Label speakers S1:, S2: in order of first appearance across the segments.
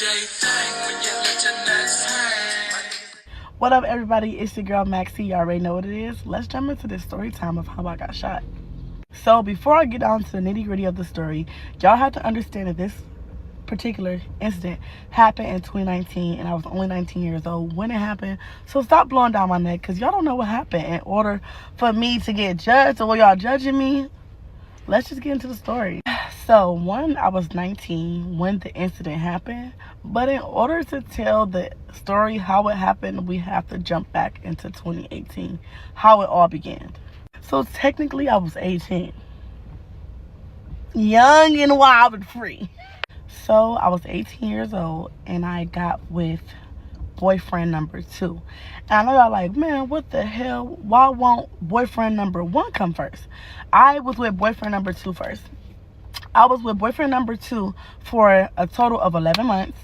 S1: everyday thing when you let your nuts hang.
S2: What up, everybody? It's your girl Maxie. You already know what it is. Let's jump into this story time of how I got shot. So before I get down to the nitty gritty of the story, y'all have to understand that this particular incident happened in 2019 and I was only 19 years old when it happened. So stop blowing down my neck because y'all don't know what happened. In order for me to get judged, or while y'all judging me, let's just get into the story. So I was 19 when the incident happened, but in order to tell the story how it happened, we have to jump back into 2018, how it all began. So technically I was 18, young and wild and free. So I was 18 years old and I got with boyfriend number 2. And I know y'all like, man, what the hell? Why won't boyfriend number 1 come first? I was with boyfriend number 2 first. I was with boyfriend number 2 for a total of 11 months.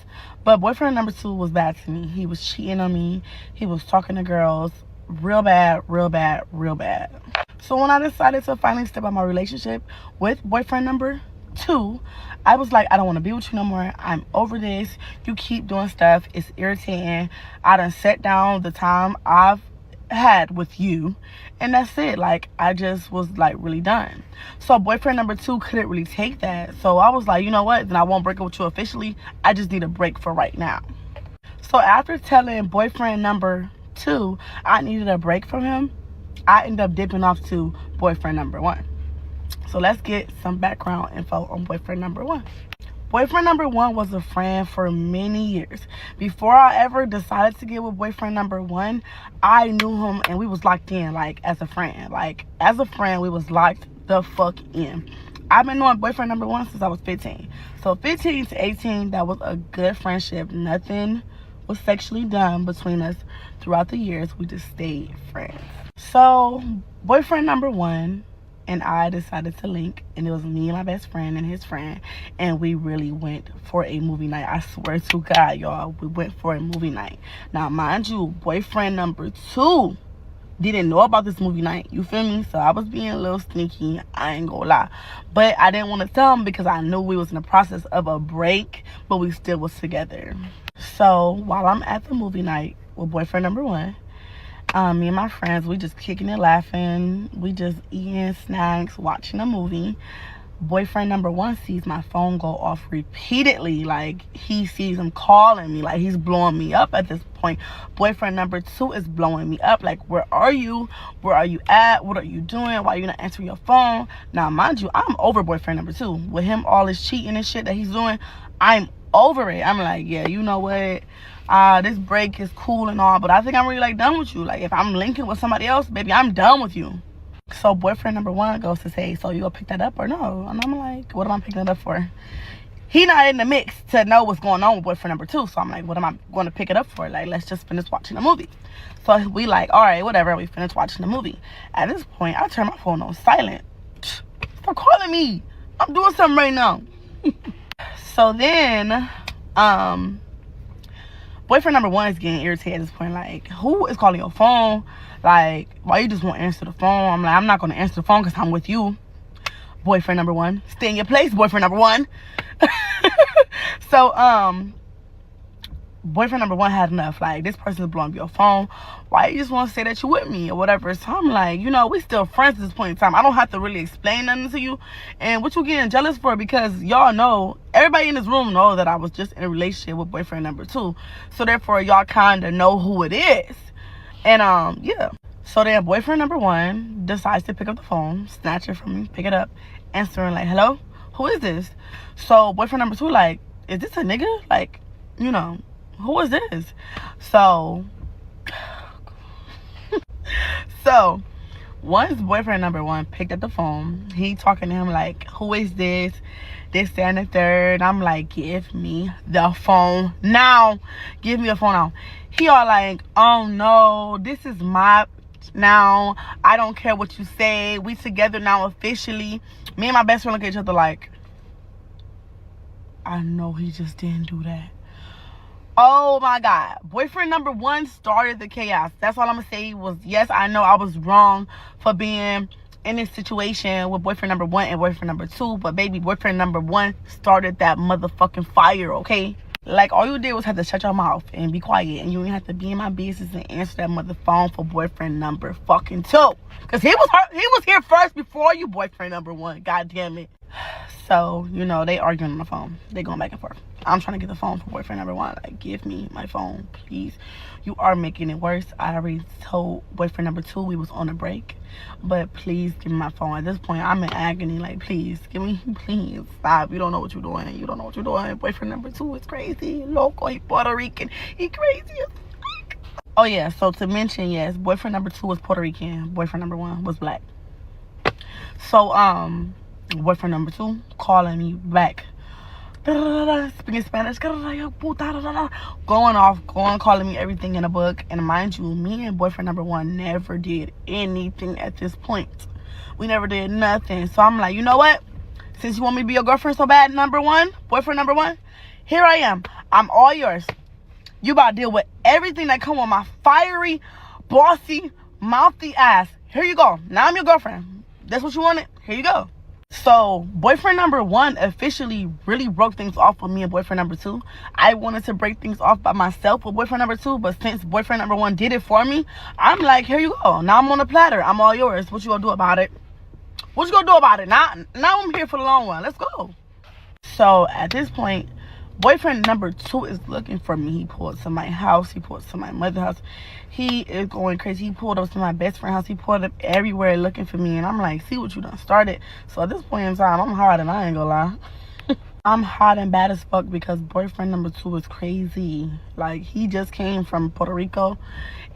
S2: But boyfriend number 2 was bad to me. He was cheating on me. He was talking to girls. Real bad, real bad, real bad. So when I decided to finally step out my relationship with boyfriend number 2, I was like, I don't want to be with you no more. I'm over this. You keep doing stuff. It's irritating. I done set down the time I've had with you, and that's it. Like, I just was like really done. So boyfriend number 2 couldn't really take that. So I was like, you know what? Then I won't break up with you officially. I just need a break for right now. So after telling boyfriend number 2 I needed a break from him, I ended up dipping off to boyfriend number 1. So let's get some background info on boyfriend number 1. Boyfriend number 1 was a friend for many years. Before I ever decided to get with boyfriend number 1, I knew him and we was locked in, like, as a friend. Like, as a friend, we was locked the fuck in. I've been knowing boyfriend number 1 since I was 15. So 15 to 18, that was a good friendship. Nothing was sexually done between us throughout the years. We just stayed friends. So boyfriend number 1 and I decided to link, and it was me and my best friend and his friend, and we really went for a movie night. I swear to God, y'all, we went for a movie night. Now, mind you, boyfriend number 2 didn't know about this movie night, you feel me? So I was being a little sneaky, I ain't gonna lie. But I didn't want to tell him because I knew we was in the process of a break, but we still was together. So while I'm at the movie night with boyfriend number 1, me and my friends, we just kicking it, laughing. We just eating snacks, watching a movie. Boyfriend number 1 sees my phone go off repeatedly. Like, he sees him calling me. Like, he's blowing me up at this point. Boyfriend number 2 is blowing me up. Like, where are you? Where are you at? What are you doing? Why are you not answering your phone? Now, mind you, I'm over boyfriend number 2. With him, all his cheating and shit that he's doing, I'm over it. I'm like, yeah, you know what? This break is cool and all, but I think I'm really like done with you. Like, if I'm linking with somebody else, baby, I'm done with you. So boyfriend number 1 goes to say, so you gonna pick that up or no? And I'm like, what am I picking it up for? He not in the mix to know what's going on with boyfriend number 2. So I'm like, what am I going to pick it up for? Like, let's just finish watching the movie. So we like, all right, whatever. We finished watching the movie. At this point, I turn my phone on silent. Stop calling me. I'm doing something right now. So then, boyfriend number 1 is getting irritated at this point. Like, who is calling your phone? Like, why you just won't answer the phone? I'm like, I'm not going to answer the phone because I'm with you. Boyfriend number 1. Stay in your place, boyfriend number 1. So, boyfriend number 1 had enough. Like, this person is blowing up your phone. Why you just want to say that you with me or whatever? So I'm like, you know, we still friends at this point in time. I don't have to really explain nothing to you. And what you getting jealous for? Because y'all know, everybody in this room know that I was just in a relationship with boyfriend number 2. So therefore, y'all kind of know who it is. And yeah. So then boyfriend number 1 decides to pick up the phone, snatch it from me, pick it up, answering like, hello? Who is this? So boyfriend number 2 like, is this a nigga? Like, you know, who is this? So once boyfriend number 1 picked up the phone, he talking to him like, who is this? This, that, and the third. I'm like, give me the phone now. Give me the phone now. He all like, oh no, this is my now. I don't care what you say. We together now officially. Me and my best friend look at each other like, I know he just didn't do that. Oh my God. Boyfriend number 1 started the chaos. That's all I'm gonna say was, yes, I know I was wrong for being in this situation with boyfriend number 1 and boyfriend number 2, but baby, boyfriend number 1 started that motherfucking fire, okay? Like, all you did was have to shut your mouth and be quiet, and you didn't have to be in my business and answer that mother phone for boyfriend number fucking 2. Because he was here first before you, boyfriend number 1. God damn it. So, they arguing on the phone. They going back and forth. I'm trying to get the phone for boyfriend number 1. Like, give me my phone, please. You are making it worse. I already told boyfriend number 2 we was on a break. But please give me my phone. At this point, I'm in agony. Like, please, please, stop. You don't know what you're doing. You don't know what you're doing. Boyfriend number 2 is crazy. Loco, he Puerto Rican. He crazy as fuck. Oh, yeah, so to mention, yes, boyfriend number 2 was Puerto Rican. Boyfriend number 1 was black. So, boyfriend number 2 calling me back, speaking Spanish, going off, calling me everything in a book. And mind you, me and boyfriend number 1 never did anything at this point. We never did nothing. So I'm like, you know what? Since you want me to be your girlfriend so bad, boyfriend number 1, here I am. I'm all yours. You about to deal with everything that come with my fiery, bossy, mouthy ass. Here you go. Now I'm your girlfriend. That's what you wanted? Here you go. So, boyfriend number 1 officially really broke things off with me and boyfriend number 2. I wanted to break things off by myself with boyfriend number 2, but since boyfriend number 1 did it for me, I'm like, here you go. Now I'm on the platter. I'm all yours. What you gonna do about it? What you gonna do about it? Now I'm here for the long run. Let's go. So, at this point, boyfriend number 2 is looking for me. He pulled to my house. He pulled to my mother's house. He is going crazy. He pulled up to my best friend's house. He pulled up everywhere looking for me. And I'm like, see what you done started. So at this point in time, I'm hot, and I ain't gonna lie. I'm hot and bad as fuck because boyfriend number 2 is crazy. Like, he just came from Puerto Rico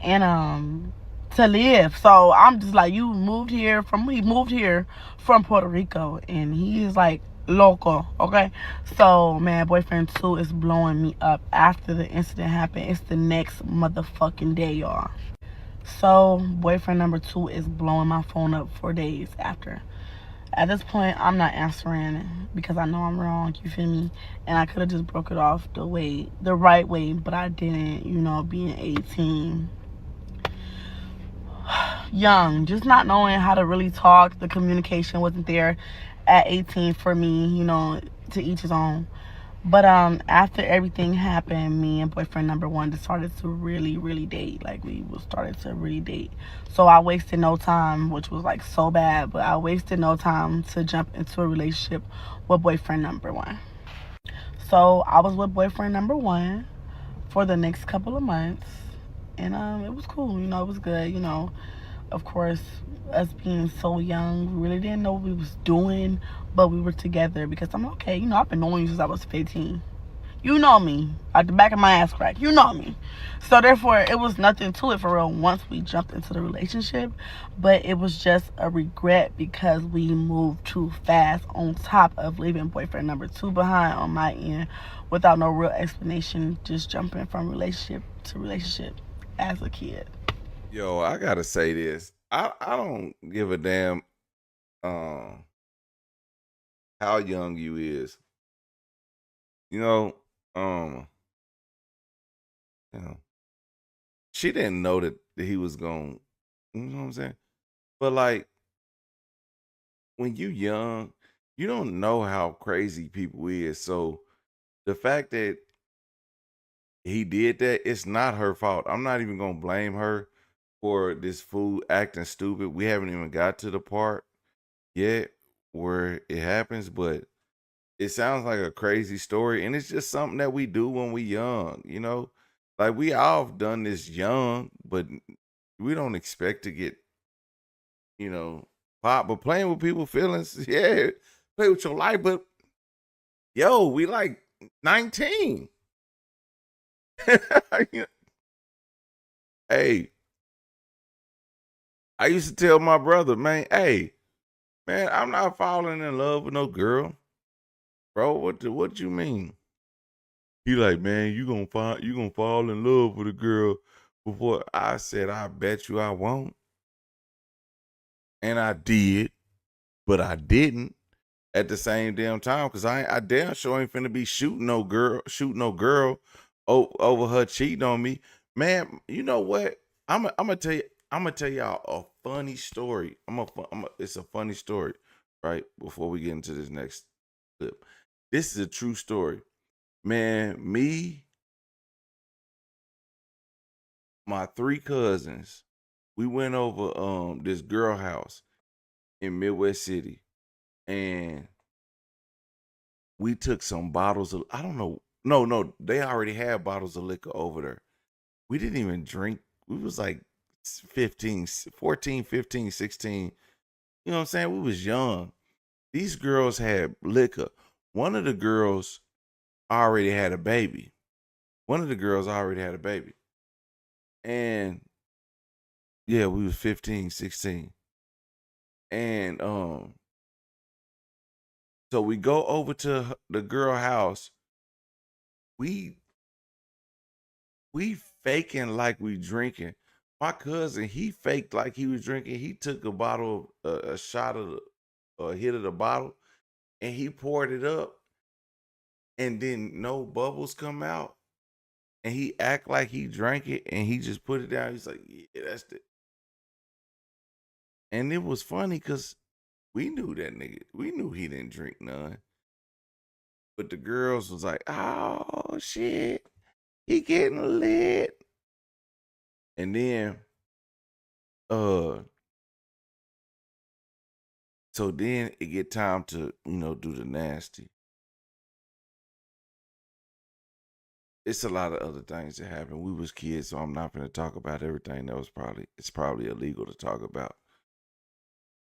S2: and to live. So I'm just like, he moved here from Puerto Rico, and he is like local, okay? So, man, boyfriend 2 is blowing me up after the incident happened. It's the next motherfucking day, y'all. So, boyfriend number 2 is blowing my phone up for days after. At this point, I'm not answering because I know I'm wrong, you feel me? And I could have just broke it off the right way, but I didn't, being 18. Young, just not knowing how to really talk. The communication wasn't there at 18 for me, to each his own. But after everything happened, me and boyfriend number 1 just started to really, really date. Like, we started to really date. So I wasted no time, which was like so bad, but I wasted no time to jump into a relationship with boyfriend number 1. So I was with boyfriend number 1 for the next couple of months, and it was cool. It was good. Of course, us being so young, we really didn't know what we was doing, but we were together because I'm okay. I've been knowing you since I was 15. You know me, at the back of my ass crack. You know me. So therefore, it was nothing to it for real once we jumped into the relationship. But it was just a regret because we moved too fast, on top of leaving boyfriend number 2 behind on my end without no real explanation, just jumping from relationship to relationship as a kid.
S3: Yo, I gotta say this. I don't give a damn how young you is. You know, um, you know, she didn't know that he was going, you know what I'm saying? But like, when you young, you don't know how crazy people is. So the fact that he did that, it's not her fault. I'm not even gonna blame her for this fool acting stupid. We haven't even got to the part yet where it happens, but it sounds like a crazy story, and it's just something that we do when we young. Like, we all have done this young, but we don't expect to get, pop. But playing with people's feelings, yeah, play with your life. But yo, we like 19. Hey, I used to tell my brother, man, hey, man, I'm not falling in love with no girl, bro. What you mean? He like, man, you gonna fall in love with a girl before. I said, I bet you I won't. And I did, but I didn't at the same damn time, because I damn sure ain't finna be shooting no girl over her cheating on me. Man, you know what? I'm gonna tell y'all a funny story. It's a funny story, right? Before we get into this next clip. This is a true story. Man, me, my 3 cousins, we went over this girl house in Midwest City, and we took some bottles of, I don't know. No, they already had bottles of liquor over there. We didn't even drink. We was like 15, 14, 15, 16. You know what I'm saying? We was young. These girls had liquor. One of the girls already had a baby. One of the girls already had a baby. And yeah, we was 15, 16. And so we go over to the girl house. We we faking like we drinking. My cousin, he faked like he was drinking. He took a bottle, a shot of a hit of the bottle, and he poured it up, and then no bubbles come out, and he act like he drank it, and he just put it down. He's like, "Yeah, that's the." And it was funny because we knew that nigga. We knew he didn't drink none, but the girls was like, "Oh shit, he getting lit," and then uh so then it get time to, do the nasty. It's a lot of other things that happened. We was kids, so I'm not gonna talk about everything that was probably illegal to talk about.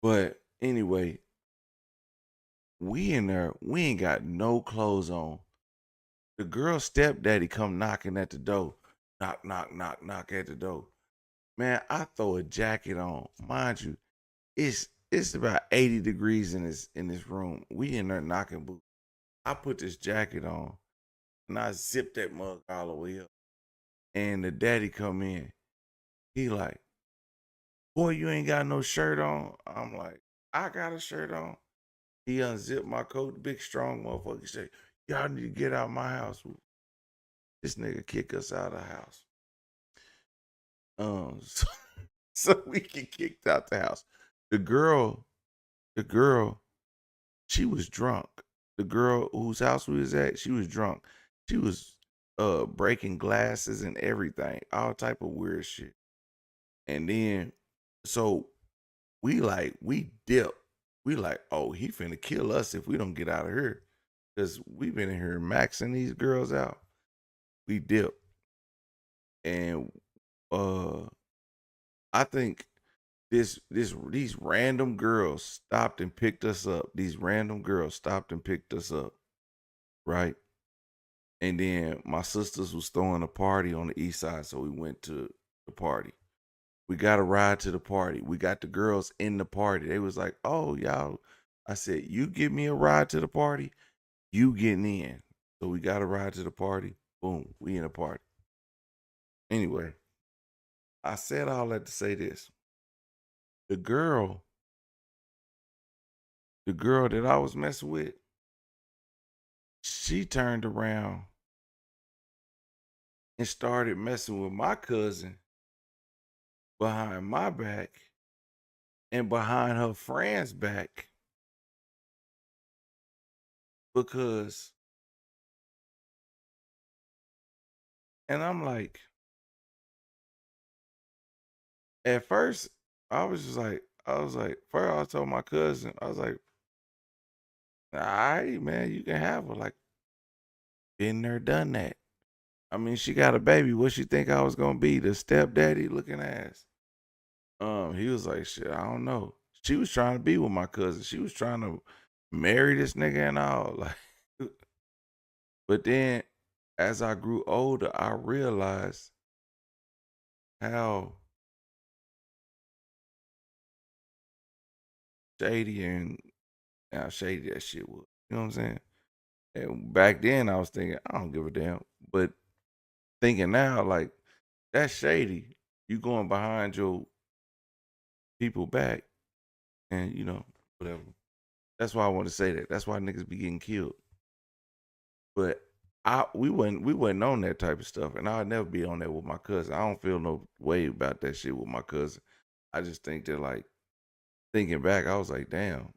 S3: But anyway, we in there, we ain't got no clothes on. The girl's stepdaddy come knocking at the door. Knock, knock, knock, knock at the door. Man, I throw a jacket on. Mind you, it's about 80 degrees in this room. We in there knocking boots. I put this jacket on and I zip that mug all the way up. And the daddy come in. He like, boy, you ain't got no shirt on. I'm like, I got a shirt on. He unzipped my coat, big strong motherfucker. He said, y'all need to get out my house. This nigga kick us out of the house. So, so we get kicked out the house. The girl, the girl, she was drunk. The girl whose house we was at, she was drunk. She was breaking glasses and everything, all type of weird shit. And then so we dip. We like, oh, he finna kill us if we don't get out of here. Cause we been in here maxing these girls out. We dip. And uh I think these random girls stopped and picked us up. These random girls stopped and picked us up, right? And then my sisters was throwing a party on the east side, so we went to the party. We got a ride to the party. We got the girls in the party. They was like, "Oh, y'all." I said, "You give me a ride to the party, you getting in." So we got a ride to the party. Boom, we in a party. Anyway, I said all that to say this. The girl, the girl that I was messing with, she turned around and started messing with my cousin behind my back and behind her friend's back because, and I'm like, at first, I was like, first I told my cousin, I was like, all right, man, you can have her. Like, been there, done that. I mean, she got a baby. What she think I was gonna be? The stepdaddy looking ass. He was like, shit, I don't know. She was trying to be with my cousin. She was trying to marry this nigga and all. Like, but then as I grew older, I realized how shady and how shady that shit was. You know what I'm saying? And back then I was thinking, I don't give a damn. But thinking now, like, that's shady. You going behind your people back and whatever. That's why I want to say that. That's why niggas be getting killed. But we wasn't on that type of stuff. And I'd never be on that with my cousin. I don't feel no way about that shit with my cousin. I just think that, like, thinking back, I was like, damn,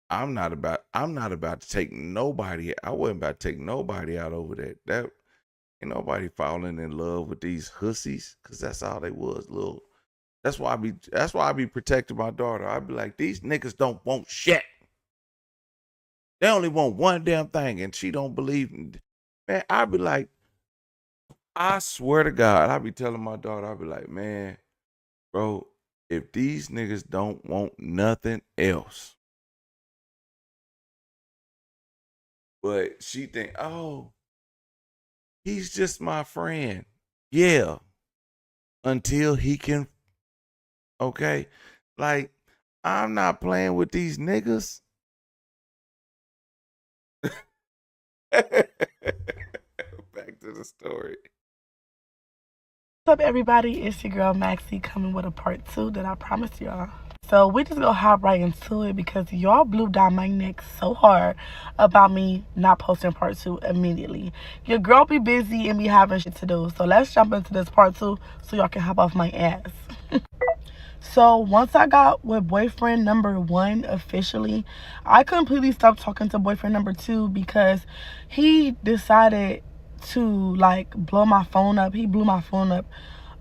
S3: I'm not about to take nobody. I wasn't about to take nobody out over that. That ain't nobody falling in love with these hussies, because that's all they was, little. That's why I be protecting my daughter. I be like, these niggas don't want shit. They only want one damn thing, and she don't believe in. Man, I be like, I swear to God, I be telling my daughter, I be like, man, bro, if these niggas don't want nothing else, but she think, oh, he's just my friend. Yeah, until he can, okay? Like, I'm not playing with these niggas. Back to the story.
S2: What's up, everybody? It's your girl Maxie coming with a part 2 that I promised y'all. So we just gonna hop right into it because y'all blew down my neck so hard about me not posting part 2 immediately. Your girl be busy and be having shit to do. So let's jump into this part 2 so y'all can hop off my ass. So once I got with boyfriend number 1 officially, I completely stopped talking to boyfriend number 2 because he decided to like blow my phone up. He blew my phone up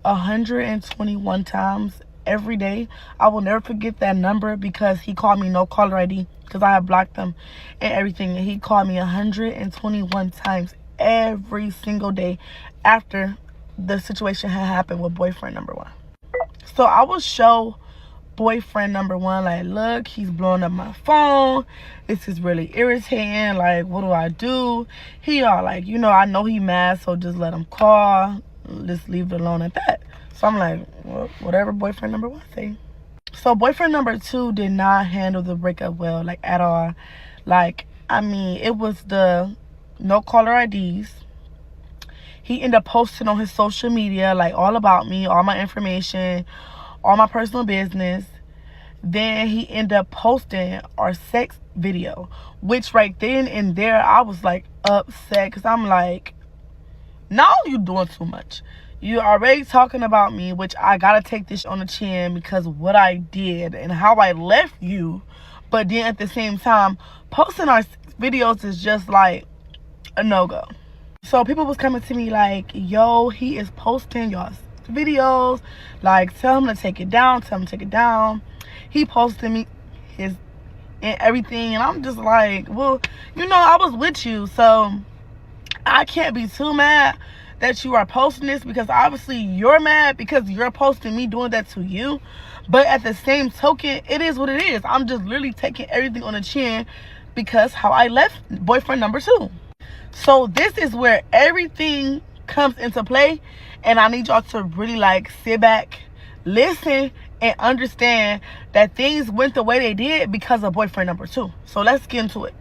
S2: 121 times every day. I will never forget that number because he called me no caller ID because I had blocked him and everything. And he called me 121 times every single day after the situation had happened with boyfriend number 1. So I will show boyfriend number 1, like, look, he's blowing up my phone. This is really irritating. Like, what do I do? He all like, you know, I know he mad, so just let him call. Just leave it alone at that. So I'm like, well, whatever boyfriend number 1 say. So boyfriend number 2 did not handle the breakup well, like, at all. Like, I mean, it was the no caller IDs. He ended up posting on his social media, like, all about me, all my information, all my personal business. Then he ended up posting our sex video, which right then and there, I was, like, upset. Because I'm like, now you doing too much. You already talking about me, which I got to take this on the chin because of what I did and how I left you. But then at the same time, posting our videos is just, like, a no-go. So people was coming to me like, yo, he is posting y'all's videos. Like, tell him to take it down. Tell him to take it down. He posted me his and everything. And I'm just like, well, you know, I was with you. So I can't be too mad that you are posting this because obviously you're mad because you're posting me doing that to you. But at the same token, it is what it is. I'm just literally taking everything on the chin because how I left boyfriend number 2. So this is where everything comes into play, and I need y'all to really like sit back, listen, and understand that things went the way they did because of boyfriend number 2. So let's get into it.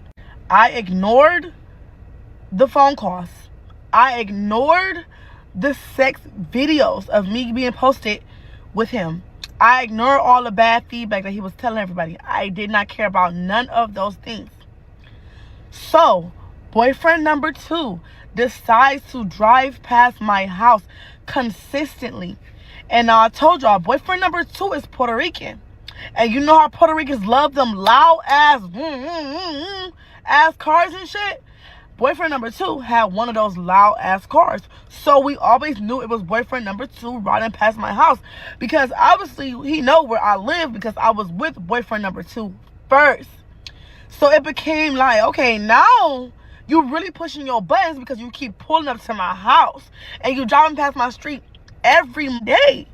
S2: I ignored the phone calls. I ignored the sex videos of me being posted with him. I ignored all the bad feedback that he was telling everybody. I did not care about none of those things. So boyfriend number 2 decides to drive past my house consistently. And I told y'all, boyfriend number 2 is Puerto Rican. And you know how Puerto Ricans love them loud ass cars and shit? Boyfriend number 2 had one of those loud ass cars. So we always knew it was boyfriend number 2 riding past my house. Because obviously he know where I live because I was with boyfriend number 2 first. So it became like, okay, now you really pushing your buttons because you keep pulling up to my house and you driving past my street every day.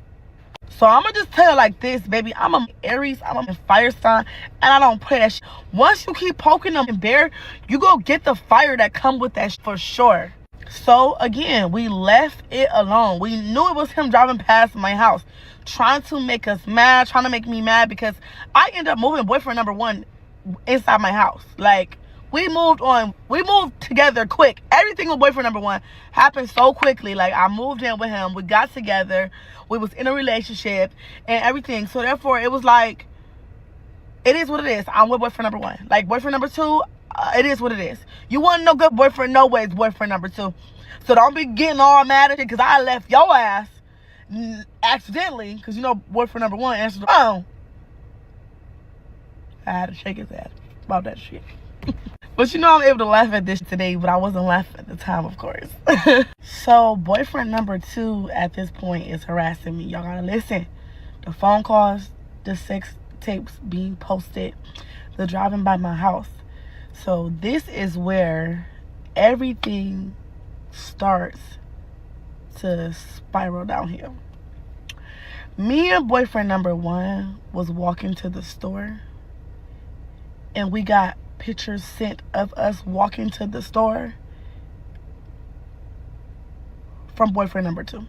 S2: So I'm gonna just tell you like this, baby. I'm a Aries, I'm a fire sign, and I don't play that shit. Once you keep poking them in bear, you go get the fire that come with that for sure. So again, we left it alone. We knew it was him driving past my house, trying to make us mad, trying to make me mad because I ended up moving boyfriend number 1 inside my house. Like, we moved together quick. Everything with boyfriend number 1 happened so quickly. Like, I moved in with him, we got together, we was in a relationship and everything. So therefore it was like, it is what it is. I'm with boyfriend number 1. Like, boyfriend number 2, it is what it is. You want no good boyfriend, no way it's boyfriend number 2. So don't be getting all mad at it because I left your ass accidentally because you know boyfriend number 1 answered the phone. I had to shake his ass. about that shit. But you know I'm able to laugh at this today, but I wasn't laughing at the time, of course. So boyfriend number 2 at this point is harassing me. Y'all gotta listen. The phone calls, the sex tapes being posted, the driving by my house. So this is where everything starts to spiral downhill. Me and boyfriend number 1 was walking to the store, and we got pictures sent of us walking to the store from boyfriend number 2.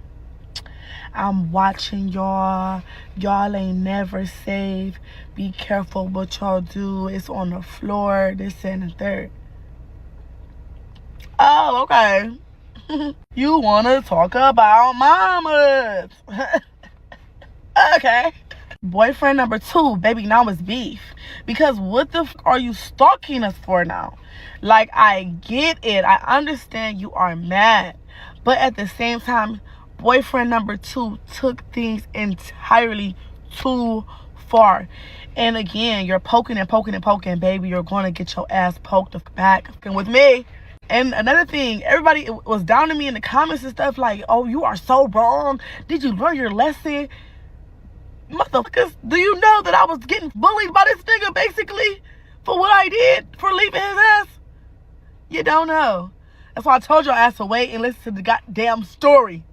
S2: I'm watching y'all. Y'all ain't never safe. Be careful what y'all do. It's on the floor. This and the third. Oh, okay. You want to talk about mamas. Okay. Boyfriend number 2, baby, now it's beef. Because what the f are you stalking us for now? Like, I get it. I understand you are mad. But at the same time, boyfriend number 2 took things entirely too far. And again, you're poking and poking and poking, baby. You're going to get your ass poked back with me. And another thing, everybody was down to me in the comments and stuff like, oh, you are so wrong. Did you learn your lesson? Motherfuckers, do you know that I was getting bullied by this nigga basically for what I did for leaving his ass? You don't know. That's why I told your ass to wait and listen to the goddamn story.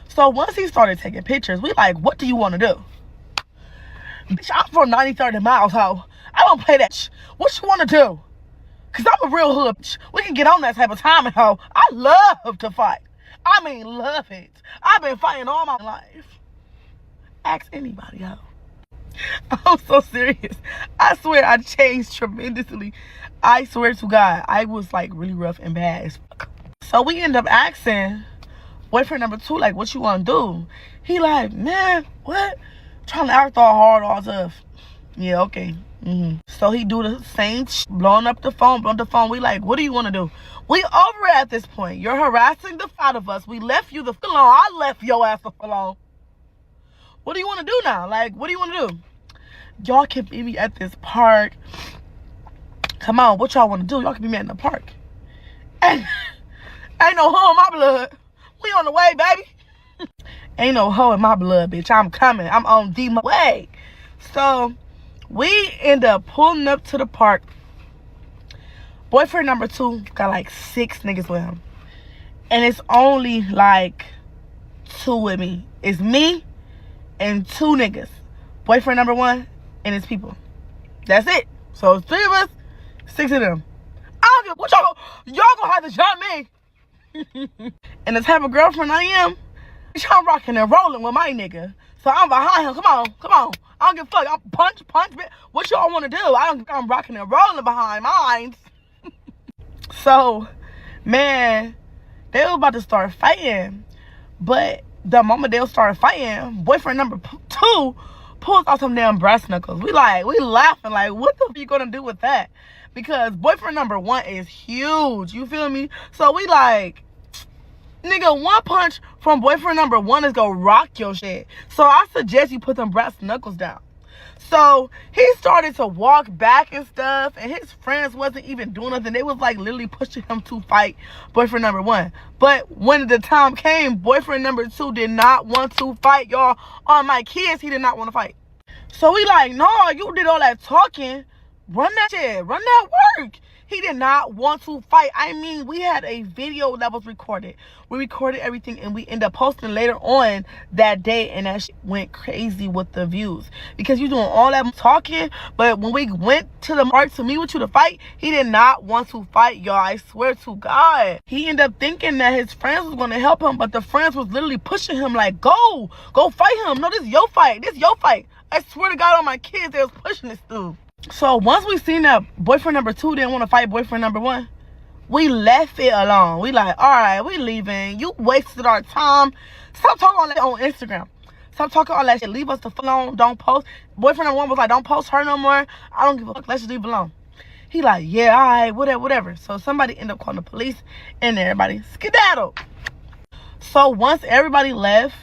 S2: So once he started taking pictures, we like, what do you want to do? Bitch, I'm from 93rd and Miles, ho. I don't play that What you want to do? Because I'm a real hood bitch. We can get on that type of timing, ho. I love to fight. I mean, love it. I've been fighting all my life. Ask anybody, ho. I'm so serious. I swear I changed tremendously. I swear to God, I was like really rough and bad as fuck. So we end up asking boyfriend number 2, like, what you want to do? He like, man, what? Trying to act all hard, all tough. Yeah, okay. So he do the same blowing up the phone. We like, what do you want to do? We over it at this point. You're harassing the out of us. We left you the alone. I left your ass alone. What do you want to do now? Like, what do you want to do? Y'all can meet me at this park. Come on, what y'all want to do? Y'all can be me in the park. Ain't no hoe in my blood. We on the way, baby. Ain't no hoe in my blood, bitch. I'm coming. I'm on the way. So we end up pulling up to the park. Boyfriend number 2 got like 6 niggas with him. And it's only like 2 with me. It's me and 2 niggas. Boyfriend number 1 and his people. That's it. So it's 3 of us, 6 of them. I don't give what y'all gonna have to jump me. And the type of girlfriend I am, I'm rocking and rolling with my nigga. So I'm behind him. Come on. I don't give a fuck. I'm punch. What y'all want to do? I'm rocking and rolling behind mine. So, man, they were about to start fighting. But the moment they started fighting, boyfriend number 2 pulls out some damn brass knuckles. We laughing like, what the f you gonna do with that? Because boyfriend number 1 is huge. You feel me? So we like, nigga, 1 punch from boyfriend number 1 is gonna rock your shit. So I suggest you put them brass knuckles down. So he started to walk back and stuff, and his friends wasn't even doing nothing. They was like literally pushing him to fight boyfriend number 1. But when the time came, boyfriend number 2 did not want to fight, y'all. On my kids, he did not want to fight. So we like, no, you did all that talking. Run that shit. Run that work. He did not want to fight. I mean, we had a video that was recorded. We recorded everything, and we ended up posting later on that day, and that shit went crazy with the views. Because you doing all that talking, but when we went to the park to meet with you to fight, he did not want to fight, y'all. I swear to God. He ended up thinking that his friends was going to help him, but the friends was literally pushing him like, go fight him. No, this is your fight. This is your fight. I swear to God on my kids, they was pushing this dude. So once we seen that boyfriend number 2 didn't want to fight boyfriend number 1, we left it alone. We like, all right, we leaving. You wasted our time. Stop talking all that on Instagram. Stop talking all that shit. Leave us the fuck alone. Don't post. Boyfriend number 1 was like, don't post her no more. I don't give a fuck. Let's just leave it alone. He like, yeah, all right, whatever. So somebody ended up calling the police, and everybody skedaddled. So once everybody left,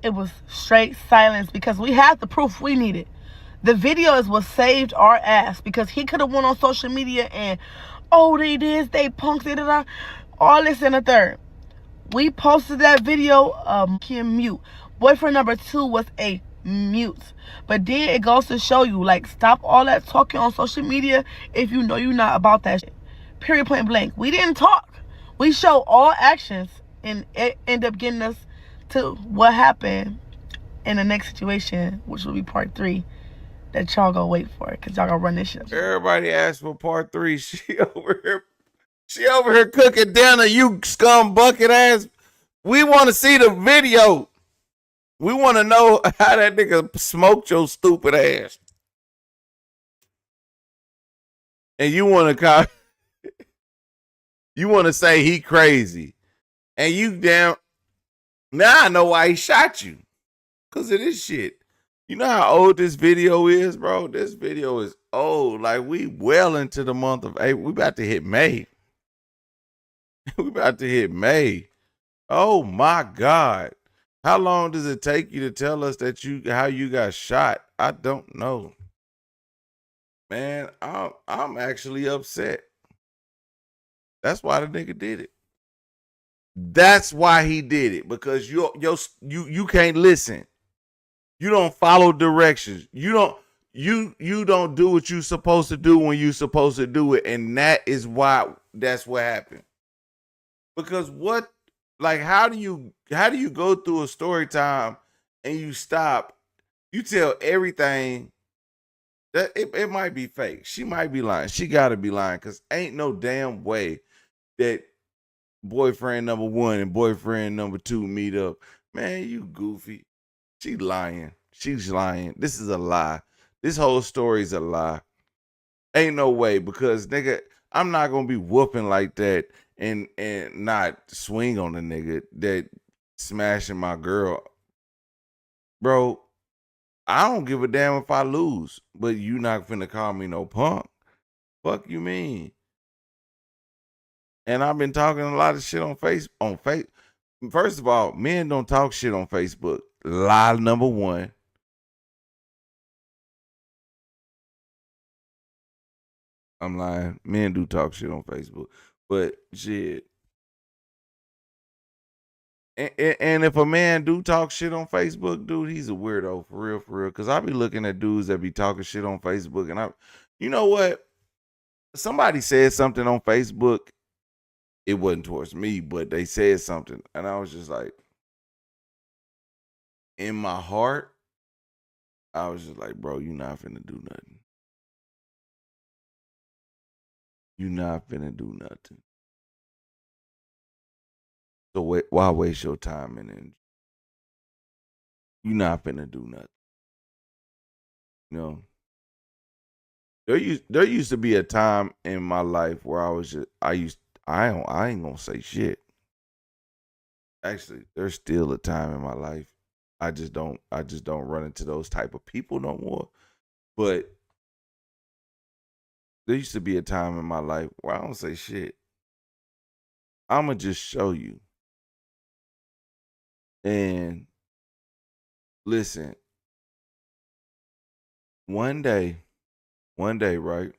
S2: it was straight silence because we had the proof we needed. The video is what saved our ass, because he could have went on social media and, oh, they did, they punked it, all this and the third. We posted that video, mute. Boyfriend number 2 was a mute. But then it goes to show you, like, stop all that talking on social media if you know you're not about that shit. Period, point blank. We didn't talk. We show all actions, and it ended up getting us to what happened in the next situation, which will be part 3, that y'all gonna wait for, because y'all gonna run this shit.
S3: Everybody asked for part 3. She over here cooking dinner, you scum bucket ass. We want to see the video. We want to know how that nigga smoked your stupid ass. And you want to say he crazy. And you damn, now I know why he shot you. Because of this shit. You know how old this video is, bro? This video is old. Like, we well into the month of April. We about to hit May. We about to hit May. Oh my God. How long does it take you to tell us that how you got shot? I don't know. Man, I'm actually upset. That's why the nigga did it. That's why he did it. Because you can't listen. You don't follow directions. You don't do what you're supposed to do when you're supposed to do it. And that's what happened. Because how do you go through a story time and you stop? You tell everything that it might be fake. She might be lying. She gotta be lying, because ain't no damn way that boyfriend number 1 and boyfriend number 2 meet up. Man, you goofy. She lying. She's lying. This is a lie. This whole story is a lie. Ain't no way, because nigga, I'm not gonna be whooping like that and not swing on the nigga that smashing my girl. Bro, I don't give a damn if I lose, but you not finna call me no punk. Fuck you mean? And I've been talking a lot of shit on Facebook. First of all, men don't talk shit on Facebook. Lie number 1. I'm lying. Men do talk shit on Facebook. But shit. And if a man do talk shit on Facebook, dude, he's a weirdo, for real, for real. Because I be looking at dudes that be talking shit on Facebook, and you know what? Somebody said something on Facebook. It wasn't towards me, but they said something, and I was just like, in my heart, I was just like, bro, you not finna do nothing. You not finna do nothing. So why waste your time and energy? You not finna do nothing. You know, there used to be a time in my life where I ain't gonna say shit. Actually, there's still a time in my life. I just don't run into those type of people no more. But there used to be a time in my life where I don't say shit. I'ma just show you. And listen, one day, right?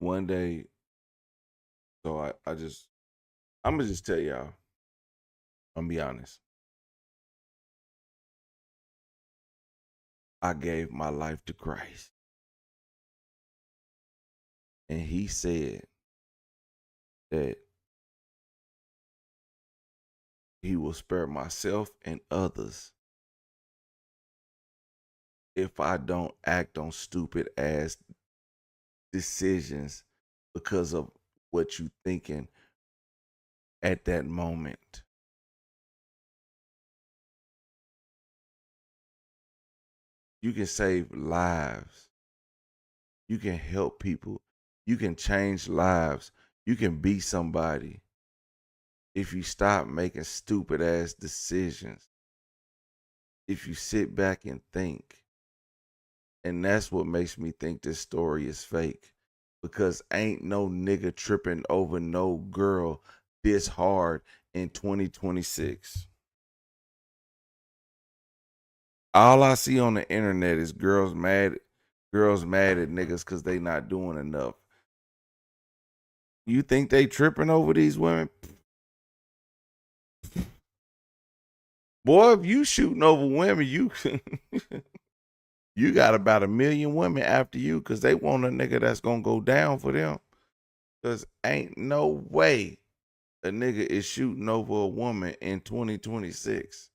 S3: One day, so I'm gonna just tell y'all. I'm gonna be honest. I gave my life to Christ, and He said that He will spare myself and others if I don't act on stupid ass decisions because of what you thinking at that moment. You can save lives. You can help people. You can change lives. You can be somebody if you stop making stupid ass decisions. If you sit back and think. And that's what makes me think this story is fake. Because ain't no nigga tripping over no girl this hard in 2026. All I see on the internet is girls mad at niggas because they not doing enough. You think they tripping over these women? Boy, if you shooting over women, you you got about 1 million women after you because they want a nigga that's gonna go down for them. Because ain't no way a nigga is shooting over a woman in 2026.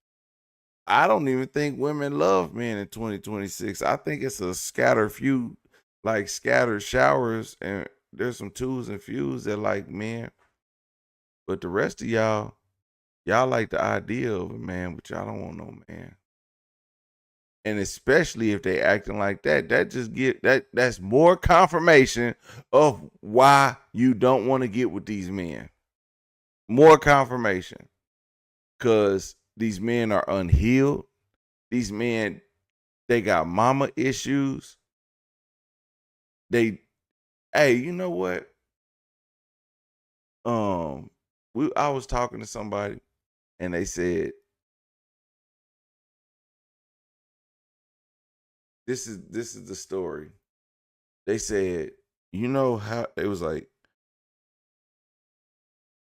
S3: I don't even think women love men in 2026. I think it's a scattered showers, and there's some twos and fews that like men. But the rest of y'all like the idea of a man, but y'all don't want no man. And especially if they acting like that, that's more confirmation of why you don't want to get with these men. More confirmation. Because these men are unhealed. These men, they got mama issues. Hey, you know what? I was talking to somebody and they said, this is the story. They said, you know how it was like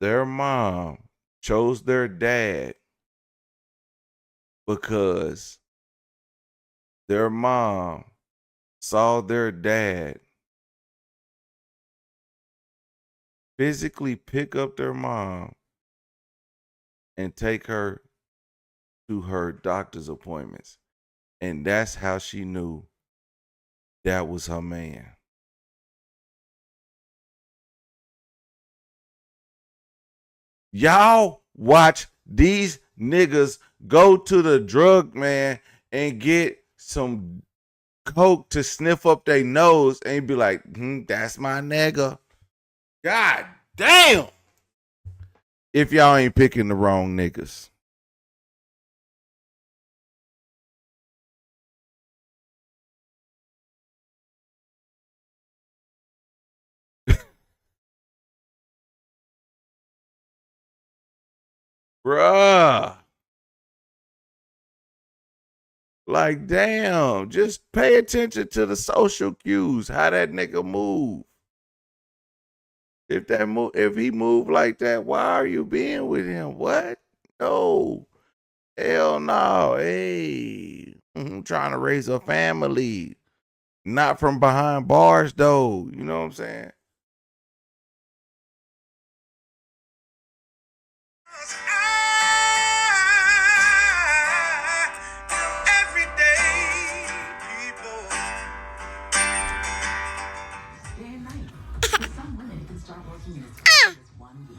S3: their mom chose their dad because their mom saw their dad physically pick up their mom and take her to her doctor's appointments. And that's how she knew that was her man. Y'all watch these niggas go to the drug man and get some coke to sniff up their nose and be like, that's my nigga. God damn. If y'all ain't picking the wrong niggas. Bruh. Like, damn, just pay attention to the social cues, how that nigga move. If he move like that, why are you being with him? What? No. Hell no. Hey, I'm trying to raise a family. Not from behind bars though. You know what I'm saying?
S1: Everyday people.
S2: Day and night. For some women, it can start working in as fast as 1 week.